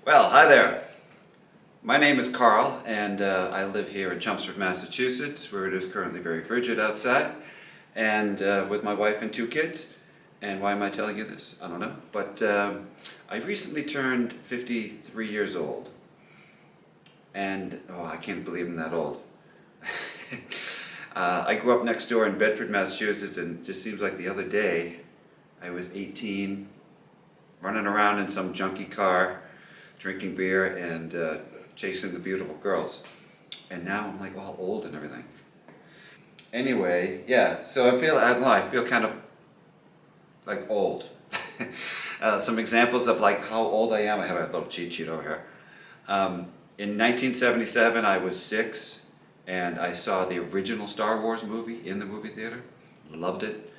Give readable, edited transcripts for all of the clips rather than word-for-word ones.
Well, hi there. My name is Carl, and I live here in Chelmsford, Massachusetts, where it is currently very frigid outside, and with my wife and two kids. And why am I telling you this? I don't know. But I recently turned 53 years old. And, oh, I can't believe I'm that old. I grew up next door in Bedford, Massachusetts, and it just seems like the other day I was 18, running around in some junky car, drinking beer and chasing the beautiful girls. And now I'm like all old and everything. Anyway, yeah, so I don't know, I feel kind of like old. Some examples of like how old I am. I have a little cheat sheet over here. In 1977, I was 6, and I saw the original Star Wars movie in the movie theater. Loved it.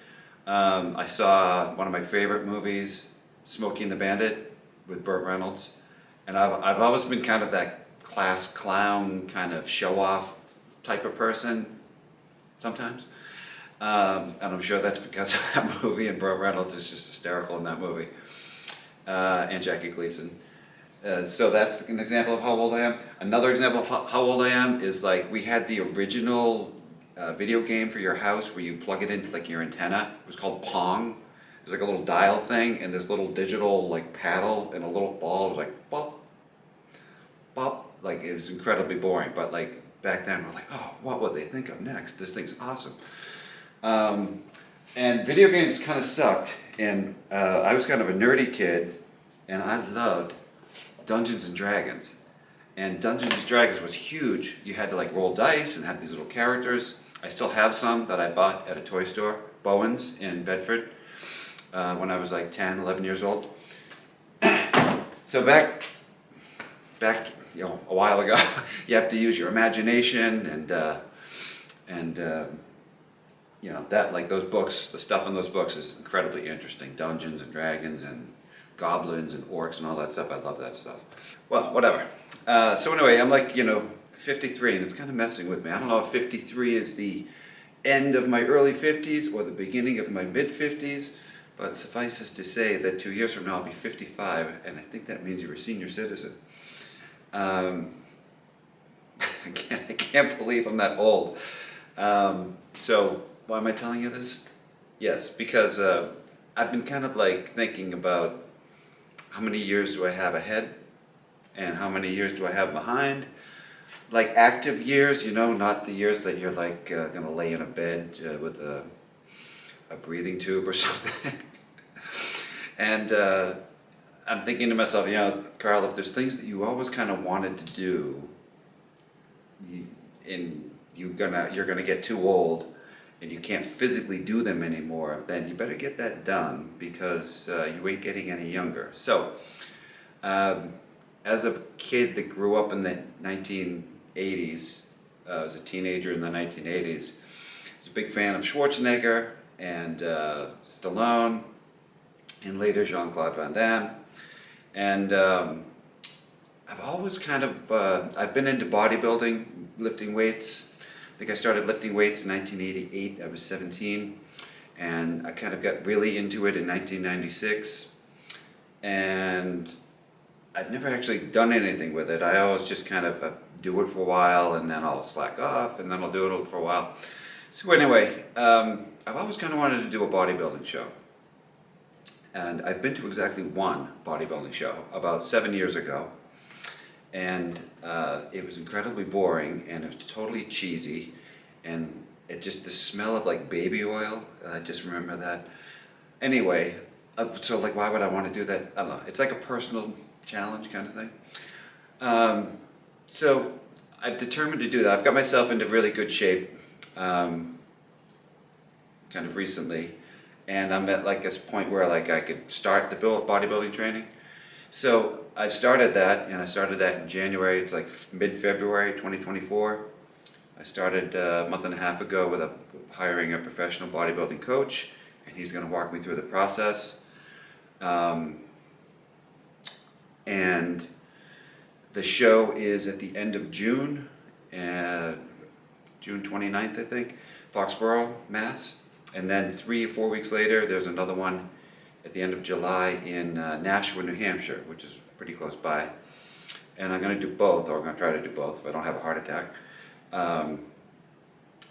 I saw one of my favorite movies, Smokey and the Bandit, with Burt Reynolds. And I've always been kind of that class clown, kind of show-off type of person, sometimes. And I'm sure that's because of that movie, and Burt Reynolds is just hysterical in that movie. And Jackie Gleason. So that's an example of how old I am. Another example of how old I am is like we had the original video game for your house where you plug it into like your antenna. It was called Pong. It was like a little dial thing and this little digital like paddle and a little ball. It was like pop, pop. Like it was incredibly boring. But like back then we're like, oh, what would they think of next? This thing's awesome. And video games kind of sucked. And I was kind of a nerdy kid, and I loved Dungeons and Dragons. And Dungeons and Dragons was huge. You had to like roll dice and have these little characters. I still have some that I bought at a toy store, Bowen's in Bedford, when I was like 10, 11 years old. So back, a while ago, you have to use your imagination and that like those books, the stuff in those books is incredibly interesting. Dungeons and Dragons and goblins and orcs and all that stuff. I love that stuff. Well, whatever. So anyway, I'm like, 53, and it's kind of messing with me. I don't know if 53 is the end of my early 50s or the beginning of my mid 50s, but suffices to say that 2 years from now I'll be 55, and I think that means you're a senior citizen. I can't believe I'm that old. So why am I telling you this? Yes, because I've been kind of like thinking about how many years do I have ahead and how many years do I have behind. Like active years, not the years that you're like going to lay in a bed with a breathing tube or something. And I'm thinking to myself, Carl, if there's things that you always kind of wanted to do, and you're gonna get too old, and you can't physically do them anymore, then you better get that done because you ain't getting any younger. So, as a kid that grew up in the 1980s, I was a teenager in the 1980s, I was a big fan of Schwarzenegger and Stallone, and later Jean-Claude Van Damme. And I've always kind of, I've been into bodybuilding, lifting weights. I think I started lifting weights in 1988. I was 17, and I kind of got really into it in 1996. And I've never actually done anything with it. I always just kind of do it for a while, and then I'll slack off, and then I'll do it for a while. So anyway, I've always kind of wanted to do a bodybuilding show. And I've been to exactly one bodybuilding show about 7 years ago. And it was incredibly boring, and it was totally cheesy, and it just, the smell of like baby oil, I just remember that. Anyway, so like why would I want to do that? I don't know, it's like a personal challenge kind of thing. So I've determined to do that. I've got myself into really good shape kind of recently, and I'm at like this point where like I could start the bodybuilding training. So I started that, and I started that in January. It's like mid-February 2024. I started a month and a half ago with hiring a professional bodybuilding coach, and he's going to walk me through the process. And the show is at the end of June, June 29th, I think, Foxborough, Mass. And then 3 or 4 weeks later, there's another one at the end of July in Nashua, New Hampshire, which is pretty close by. and I'm going to do both, or I'm going to try to do both if I don't have a heart attack.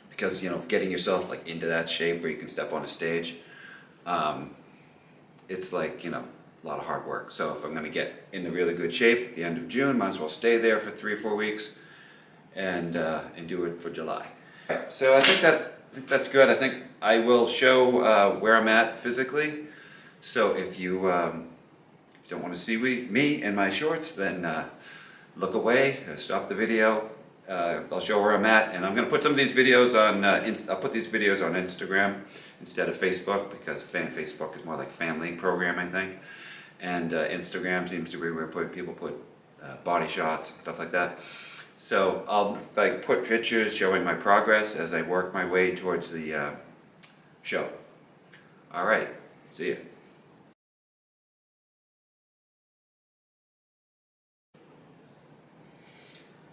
Because, you know, getting yourself like into that shape where you can step on a stage, it's like, you know, a lot of hard work. So if I'm going to get into really good shape at the end of June, might as well stay there for 3 or 4 weeks and do it for July. Right, so I think that's good. I think I will show where I'm at physically. So if you don't want to see me in my shorts, then look away, stop the video. I'll show where I'm at, and I'm going to put some of these videos on. I'll put these videos on Instagram instead of Facebook, because Facebook is more like family program, I think, and Instagram seems to be where people put body shots and stuff like that. So I'll like put pictures showing my progress as I work my way towards the show. All right, see you.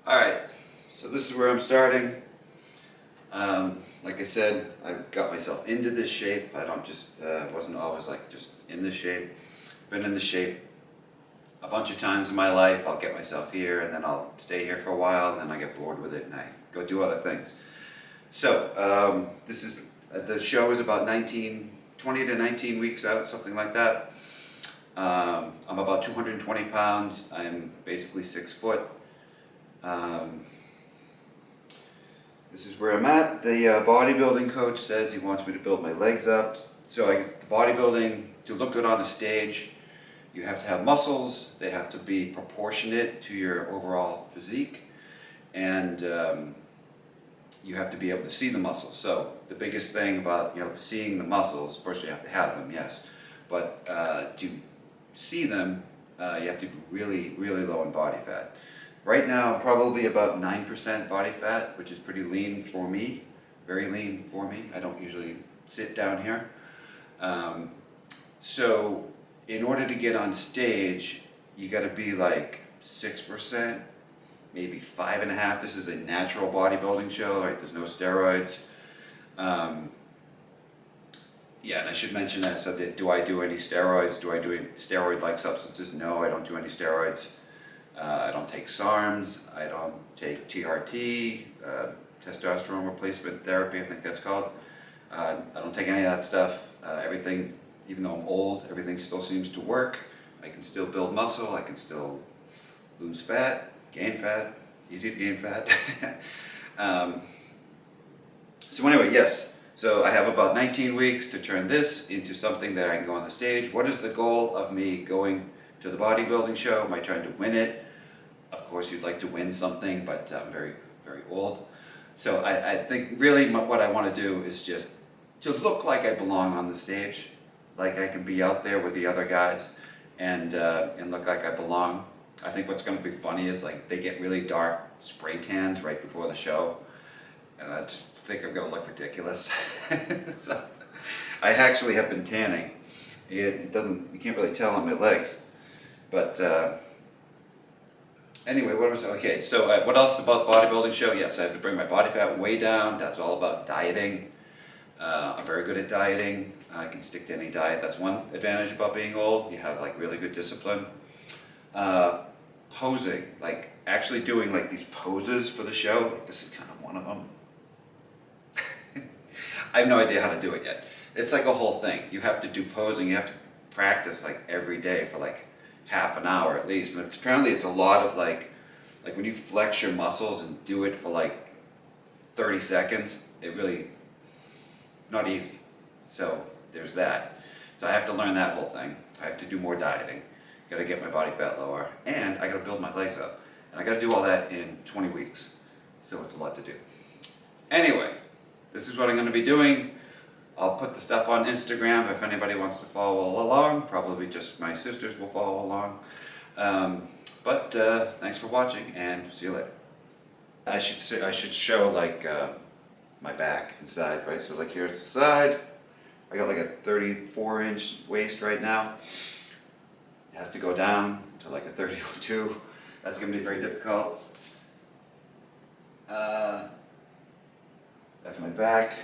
All right, so this is where I'm starting. Like I said, I've got myself into this shape. I don't just wasn't always like just in this shape. Been in this shape a bunch of times in my life. I'll get myself here, and then I'll stay here for a while, and then I get bored with it, and I go do other things. So this is the show is about 20 to 19 weeks out, something like that. I'm about 220 pounds. I'm basically 6 foot. This is where I'm at. The bodybuilding coach says he wants me to build my legs up. So the bodybuilding, to look good on a stage, you have to have muscles. They have to be proportionate to your overall physique. And you have to be able to see the muscles. So the biggest thing about, you know, seeing the muscles, first you have to have them, yes. But to see them, you have to be really, really low in body fat. Right now, I'm probably about 9% body fat, which is pretty lean for me, very lean for me. I don't usually sit down here. So in order to get on stage, you gotta be like 6%, maybe 5.5%. This is a natural bodybuilding show, right? There's no steroids. Yeah, and I should mention that, so do I do any steroids? Do I do any steroid-like substances? No, I don't do any steroids. I don't take SARMs, I don't take TRT, testosterone replacement therapy, I think that's called. I don't take any of that stuff. Everything, even though I'm old, everything still seems to work. I can still build muscle, I can still lose fat, gain fat, easy to gain fat. So anyway, yes, so I have about 19 weeks to turn this into something that I can go on the stage. What is the goal of me going to the bodybuilding show? Am I trying to win it? Of course, you'd like to win something, but I'm very, very old. So I think really what I want to do is just to look like I belong on the stage, like I can be out there with the other guys and look like I belong. I think what's going to be funny is like they get really dark spray tans right before the show, and I just think I'm going to look ridiculous. So I actually have been tanning. It doesn't, you can't really tell on my legs, but anyway, okay, so what else about bodybuilding show? Yes, I have to bring my body fat way down. That's all about dieting. I'm very good at dieting. I can stick to any diet. That's one advantage about being old. You have like really good discipline. Posing, like actually doing like these poses for the show. Like this is kind of one of them. I have no idea how to do it yet. It's like a whole thing. You have to do posing. You have to practice like every day for like half an hour at least. And apparently it's a lot of like when you flex your muscles and do it for like 30 seconds, it really, not easy. So there's that. So I have to learn that whole thing. I have to do more dieting. Got to get my body fat lower, and I got to build my legs up. And I got to do all that in 20 weeks. So it's a lot to do. Anyway, this is what I'm going to be doing. I'll put the stuff on Instagram if anybody wants to follow along. Probably just my sisters will follow along. But thanks for watching, and see you later. I should show like my back and side, right? So like here's the side. I got like a 34-inch waist right now. It has to go down to like a 32. That's going to be very difficult. That's my back.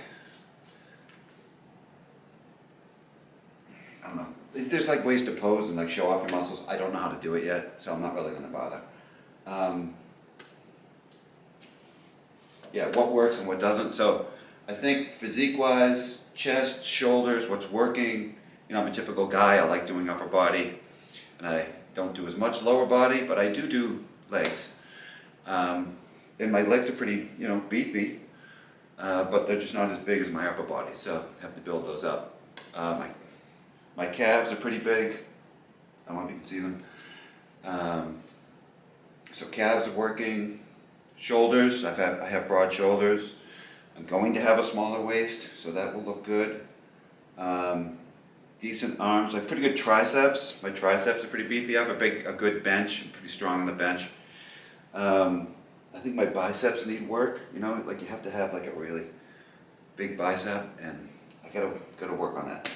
I don't know. There's like ways to pose and like show off your muscles. I don't know how to do it yet, so I'm not really going to bother. Um, yeah, what works and what doesn't. So I think physique-wise, chest, shoulders, what's working. You know, I'm a typical guy. I like doing upper body, and I don't do as much lower body, but I do legs. And my legs are pretty, you know, beefy, but they're just not as big as my upper body, so I have to build those up. My calves are pretty big. I don't know if you can see them. So calves are working. Shoulders, I have broad shoulders. I'm going to have a smaller waist, so that will look good. Decent arms, like pretty good triceps. My triceps are pretty beefy. I have a good bench. I'm pretty strong on the bench. I think my biceps need work. You know, like you have to have like a really big bicep, and I gotta work on that.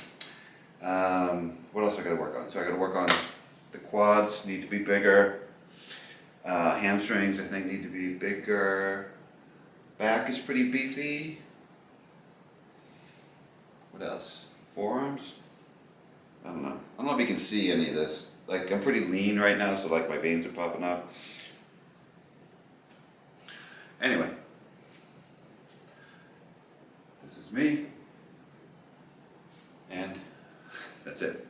What else I gotta work on? So I gotta work on the quads. Need to be bigger. Hamstrings, I think, need to be bigger. Back is pretty beefy. What else? Forearms? I don't know. I don't know if you can see any of this. Like, I'm pretty lean right now, so like my veins are popping out. Anyway, this is me, and that's it.